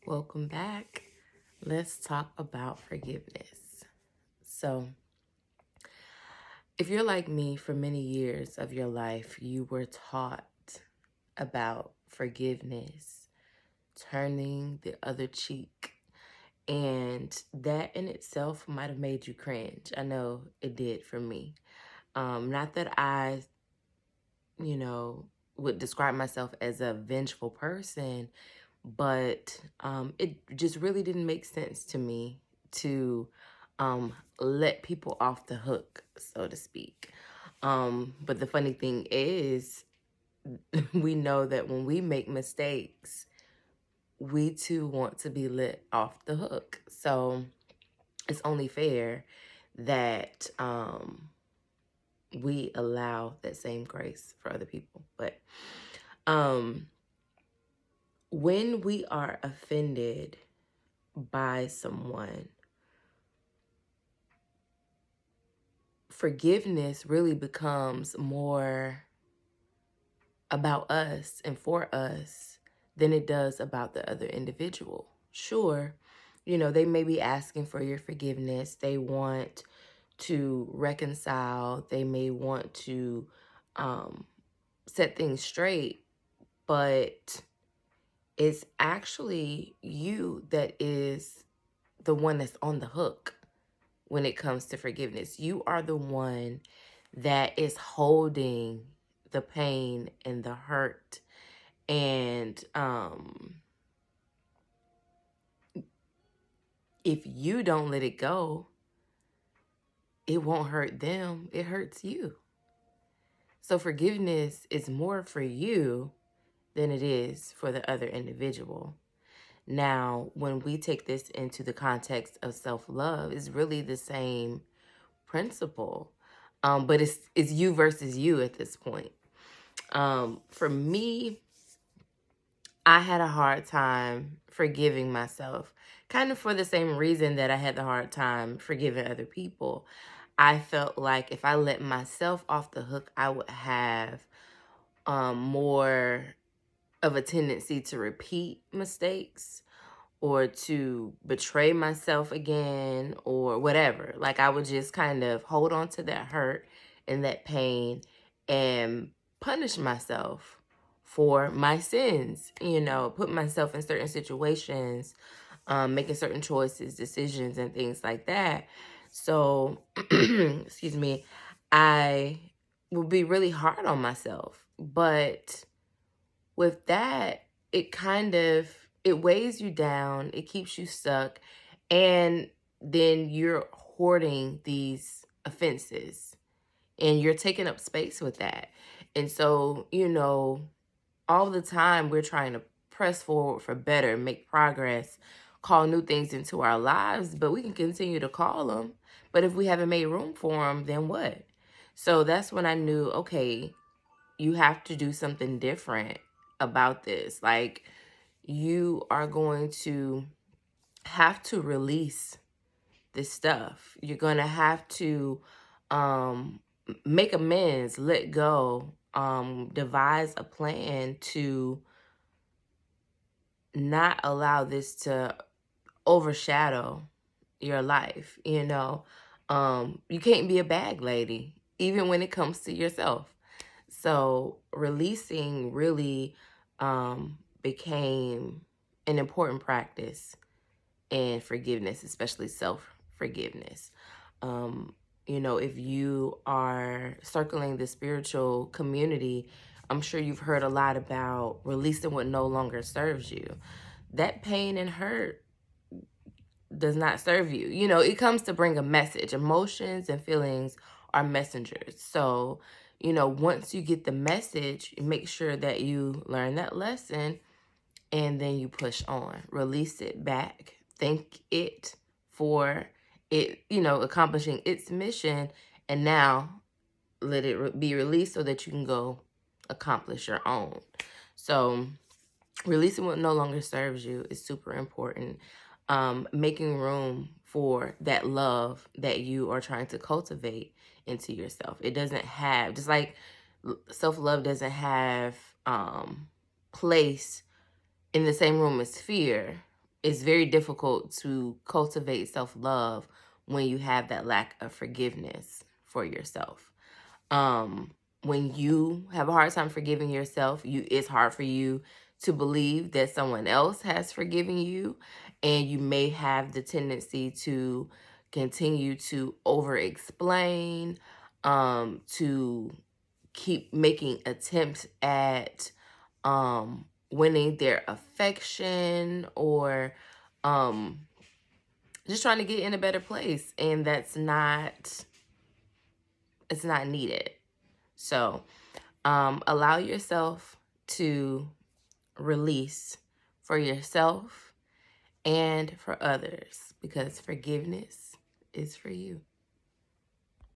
Welcome back. Let's talk about forgiveness. So, if you're like me, for many years of your life, you were taught about forgiveness, turning the other cheek, and that in itself might have made you cringe. I know it did for me. Not that I, you know, would describe myself as a vengeful person, but it just really didn't make sense to me to let people off the hook, so to speak. But the funny thing is, we know that when we make mistakes, we too want to be let off the hook. So it's only fair that we allow that same grace for other people. But um, when we are offended by someone, forgiveness really becomes more about us and for us than it does about the other individual. Sure, they may be asking for your forgiveness. They want to reconcile. They may want to um, set things straight, but it's actually you that is the one that's on the hook when it comes to forgiveness. You are the one that is holding the pain and the hurt. And if you don't let it go, it won't hurt them. It hurts you. So forgiveness is more for you than it is for the other individual. Now, when we take this into the context of self-love, it's really the same principle. But it's you versus you at this point. For me, I had a hard time forgiving myself, kind of for the same reason that I had the hard time forgiving other people. I felt like if I let myself off the hook, I would have more of a tendency to repeat mistakes or to betray myself again or whatever. Like I would just kind of hold on to that hurt and that pain and punish myself for my sins, put myself in certain situations, making certain choices, decisions, and things like that. So, excuse me, I would be really hard on myself. But with that, it weighs you down, it keeps you stuck, and then you're hoarding these offenses and you're taking up space with that. And so, all the time we're trying to press forward for better, make progress, call new things into our lives, but we can continue to call them. But if we haven't made room for them, then what? So that's when I knew, okay, you have to do something different about this. Like, you are going to have to release this stuff. You're going to have to make amends, let go, devise a plan to not allow this to overshadow your life. You can't be a bag lady, even when it comes to yourself. So releasing really became an important practice in forgiveness, especially self-forgiveness. If you are circling the spiritual community, I'm sure you've heard a lot about releasing what no longer serves you. That pain and hurt does not serve you. It comes to bring a message. Emotions and feelings are messengers. So, once you get the message, make sure that you learn that lesson and then you push on. Release it back. Thank it for it, accomplishing its mission. And now let it be released so that you can go accomplish your own. So releasing what no longer serves you is super important. Making room for that love that you are trying to cultivate into yourself. It doesn't have, just like self-love doesn't have place in the same room as fear. it's very difficult to cultivate self-love when you have that lack of forgiveness for yourself. When you have a hard time forgiving yourself, it's hard for you to believe that someone else has forgiven you, and you may have the tendency to continue to over-explain, to keep making attempts at winning their affection, or just trying to get in a better place, and it's not needed. So allow yourself to release for yourself and for others, because forgiveness is for you.